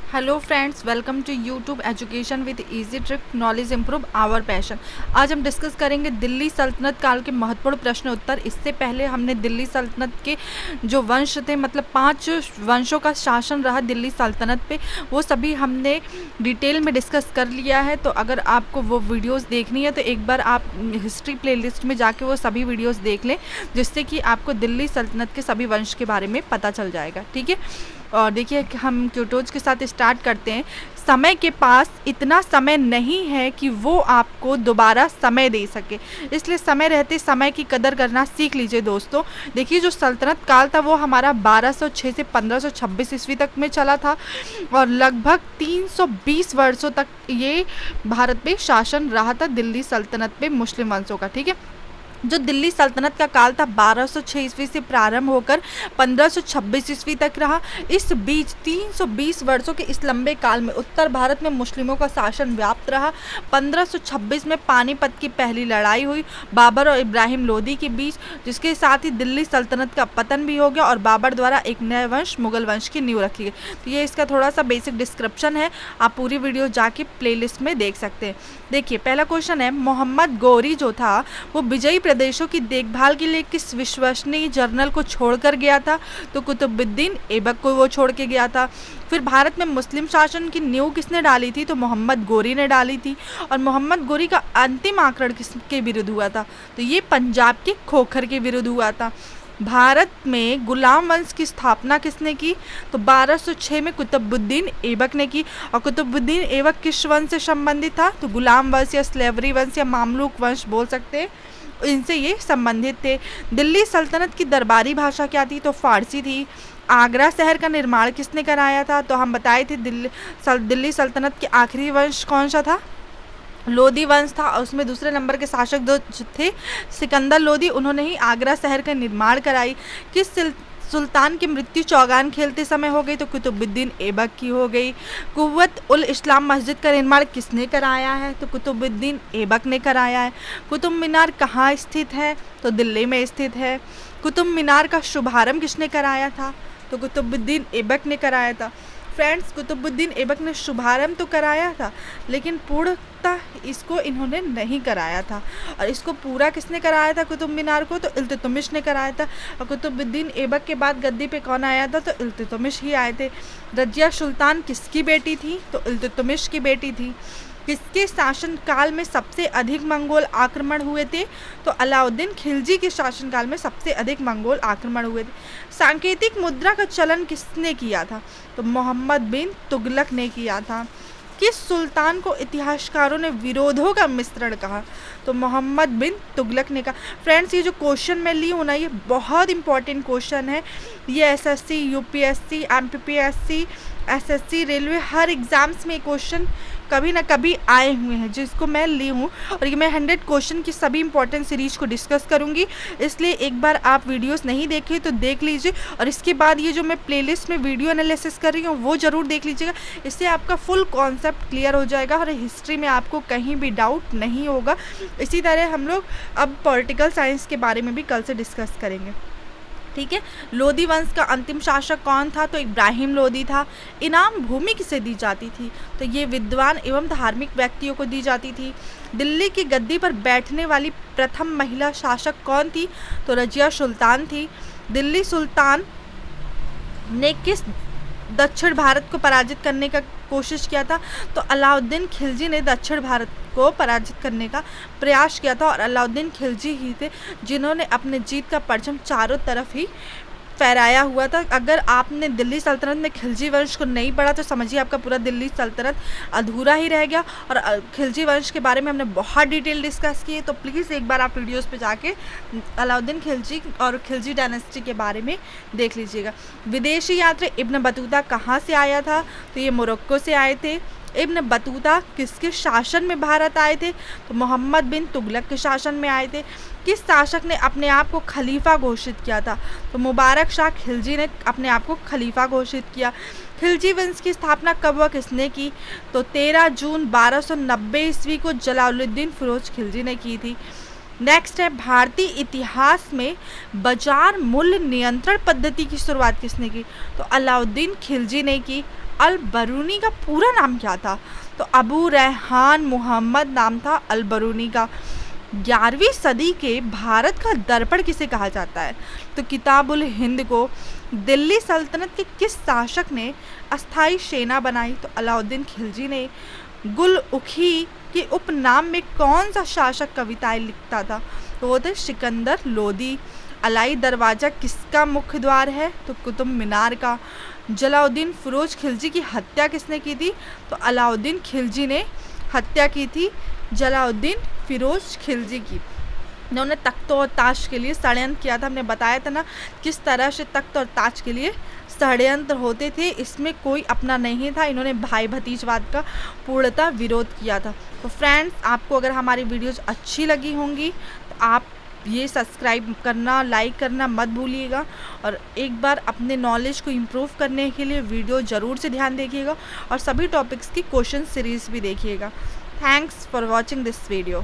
Hello friends, welcome to YouTube education with easy trick knowledge improve our passion. आज हम discuss करेंगे दिल्ली सल्तनत काल के महत्वपूर्ण प्रश्न उत्तर। इससे पहले हमने दिल्ली सल्तनत के जो वंश थे, मतलब 5 वंशों का शासन रहा दिल्ली सल्तनत पे, वो सभी हमने डिटेल में डिस्कस कर लिया है। तो अगर आपको वो वीडियोस देखनी है तो एक बार आप हिस्ट्री प्लेलिस्ट में जाके वो सभी वीडियोस देख लें, जिससे कि आपको दिल्ली सल्तनत के सभी वंश के बारे में पता चल जाएगा। ठीक है, और देखिए हम क्यूटोज के साथ स्टार्ट करते हैं। समय के पास इतना समय नहीं है कि वो आपको दोबारा समय दे सके, इसलिए समय रहते समय की कदर करना सीख लीजिए दोस्तों। देखिए जो सल्तनत काल था वो हमारा 1206 से 1526 ईस्वी तक में चला था और लगभग 320 वर्षों तक ये भारत पे शासन रहा था दिल्ली सल्तनत पे मुस्लिम वंशों का। ठीक है, जो दिल्ली सल्तनत का काल था 1206 ईस्वी से प्रारंभ होकर 1526 ईस्वी तक रहा। इस बीच 320 वर्षों के इस लंबे काल में उत्तर भारत में मुस्लिमों का शासन व्याप्त रहा। 1526 में पानीपत की पहली लड़ाई हुई बाबर और इब्राहिम लोदी के बीच, जिसके साथ ही दिल्ली सल्तनत का पतन भी हो गया और बाबर द्वारा एक नए वंश मुगल वंश की नींव रखी गई। तो ये इसका थोड़ा सा बेसिक डिस्क्रिप्शन है, आप पूरी वीडियो जाके प्लेलिस्ट में देख सकते हैं। देखिए पहला क्वेश्चन है, मोहम्मद गौरी जो था वो विजयी प्रदेशों की देखभाल के लिए किस विश्वसनीय जर्नल को छोड़कर गया था? तो कुतुबुद्दीन ऐबक को वो छोड़ के गया था। फिर भारत में मुस्लिम शासन की नींव किसने डाली थी? तो मोहम्मद गौरी ने डाली थी। और मोहम्मद गौरी का अंतिम आक्रमण किसके विरुद्ध हुआ था? तो ये पंजाब के खोखर के विरुद्ध हुआ था। भारत में गुलाम वंश की स्थापना किसने की? तो 1206 में कुतुबुद्दीन ऐबक ने की। और कुतुबुद्दीन ऐबक किस वंश से संबंधित था? तो गुलाम वंश या स्लेवरी वंश या मामलूक वंश बोल सकते हैं, इनसे ये संबंधित थे। दिल्ली सल्तनत की दरबारी भाषा क्या थी? तो फारसी थी। आगरा शहर का निर्माण किसने कराया था? तो हम बताए थे दिल्ली सल्तनत के आखिरी वंश कौन सा था? लोधी वंश था। और उसमें दूसरे नंबर के शासक जो थे सिकंदर लोधी, उन्होंने ही आगरा शहर का निर्माण कराई। किस सुल्तान की मृत्यु चौगान खेलते समय हो गई? तो कुतुबुद्दीन ऐबक की हो गई। कुव्वत उल इस्लाम मस्जिद का निर्माण किसने कराया है? तो कुतुबुद्दीन ऐबक ने कराया है। कुतुब मीनार कहाँ स्थित है? तो दिल्ली में स्थित है। कुतुब मीनार का शुभारंभ किसने कराया था? तो कुतुबुद्दीन ऐबक ने कराया था। फ्रेंड्स, कुतुबुद्दीन ऐबक ने शुभारंभ तो कराया था, लेकिन पूर्णतः इसको इन्होंने नहीं कराया था। और इसको पूरा किसने कराया था कुतुब मीनार को? तो इल्तुतमिश ने कराया था। और कुतुबुद्दीन ऐबक के बाद गद्दी पे कौन आया था? तो इल्तुतमिश ही आए थे। रजिया सुल्तान किसकी बेटी थी? तो इल्तुतमिश की बेटी थी। किसके शासनकाल में सबसे अधिक मंगोल आक्रमण हुए थे? तो अलाउद्दीन खिलजी के शासनकाल में सबसे अधिक मंगोल आक्रमण हुए थे। सांकेतिक मुद्रा का चलन किसने किया था? तो मोहम्मद बिन तुगलक ने किया था। किस सुल्तान को इतिहासकारों ने विरोधों का मिश्रण कहा? तो मोहम्मद बिन तुगलक ने कहा। फ्रेंड्स, ये जो क्वेश्चन मैं ली हूँ ना, ये बहुत इंपॉर्टेंट क्वेश्चन है। ये SSC, UPSC, MPPSC, SSC, railway, हर एग्जाम्स में क्वेश्चन कभी ना कभी आए हुए हैं, जिसको मैं ली हूँ। और ये मैं 100 क्वेश्चन की सभी इंपॉर्टेंट सीरीज को डिस्कस करूँगी, इसलिए एक बार आप वीडियोस नहीं देखे तो देख लीजिए। और इसके बाद ये जो मैं प्लेलिस्ट में वीडियो एनालिसिस कर रही हूँ वो ज़रूर देख लीजिएगा, इससे आपका फुल कॉन्सेप्ट क्लियर हो जाएगा और हिस्ट्री में आपको कहीं भी डाउट नहीं होगा। इसी तरह हम लोग अब पॉलिटिकल साइंस के बारे में भी कल से डिस्कस करेंगे। ठीक है, लोधी वंश का अंतिम शासक कौन था? तो इब्राहिम लोधी था। इनाम भूमि किसे दी जाती थी? तो ये विद्वान एवं धार्मिक व्यक्तियों को दी जाती थी। दिल्ली की गद्दी पर बैठने वाली प्रथम महिला शासक कौन थी? तो रजिया सुल्तान थी। दिल्ली सुल्तान ने किस दक्षिण भारत को पराजित करने का कोशिश किया था? तो अलाउद्दीन खिलजी ने दक्षिण भारत को पराजित करने का प्रयास किया था। और अलाउद्दीन खिलजी ही थे जिन्होंने अपने जीत का परचम चारों तरफ ही फहराया हुआ था। अगर आपने दिल्ली सल्तनत में खिलजी वंश को नहीं पढ़ा तो समझिए आपका पूरा दिल्ली सल्तनत अधूरा ही रह गया। और खिलजी वंश के बारे में हमने बहुत डिटेल डिस्कस की है, तो प्लीज़ एक बार आप वीडियोस पे जाके अलाउद्दीन खिलजी और खिलजी डायनेस्टी के बारे में देख लीजिएगा। विदेशी यात्री इब्न बतूता कहाँ से आया था? तो ये मोरक्को से आए थे। इब्न बतूता किसके शासन में भारत आए थे? तो मोहम्मद बिन तुगलक के शासन में आए थे। किस शासक ने अपने आप को खलीफा घोषित किया था? तो मुबारक शाह खिलजी ने अपने आप को खलीफा घोषित किया। खिलजी वंश की स्थापना कब व किसने की? तो 13 जून 1290 ईस्वी को जलालुद्दीन फिरोज खिलजी ने की थी। नेक्स्ट है, भारतीय इतिहास में बाजार मूल्य नियंत्रण पद्धति की शुरुआत किसने की? तो अलाउद्दीन खिलजी ने की। अल बरूनी का पूरा नाम क्या था? तो अबू रेहान मोहम्मद नाम था अल बरूनी का। 11वीं सदी के भारत का दर्पण किसे कहा जाता है? तो किताबुल हिंद को दिल्ली सल्तनत के किस शासक ने अस्थाई सेना बनाई? तो अलाउद्दीन खिलजी ने। गुल उखी के उपनाम में कौन सा शासक कविताएं लिखता था? तो वो थे सिकंदर लोदी। अलाई दरवाज़ा किसका मुख्य द्वार है? तो कुतुब मीनार का। जलाउद्दीन फिरोज खिलजी की हत्या किसने की थी? तो अलाउद्दीन खिलजी ने हत्या की थी जलाउद्दीन फिरोज खिलजी की। इन्होंने तख्त और ताश के लिए षड्यंत्र किया था। हमने बताया था ना किस तरह से तख्त और ताज के लिए षड्यंत्र होते थे, इसमें कोई अपना नहीं था। इन्होंने भाई भतीजवाद का पूर्णतः विरोध किया था। तो फ्रेंड्स, आपको अगर हमारी वीडियोज़ अच्छी लगी होंगी तो आप ये सब्सक्राइब करना, लाइक करना मत भूलिएगा, और एक बार अपने नॉलेज को इम्प्रूव करने के लिए वीडियो ज़रूर से ध्यान देखिएगा, और सभी टॉपिक्स की क्वेश्चन सीरीज़ भी देखिएगा। Thanks for watching this video.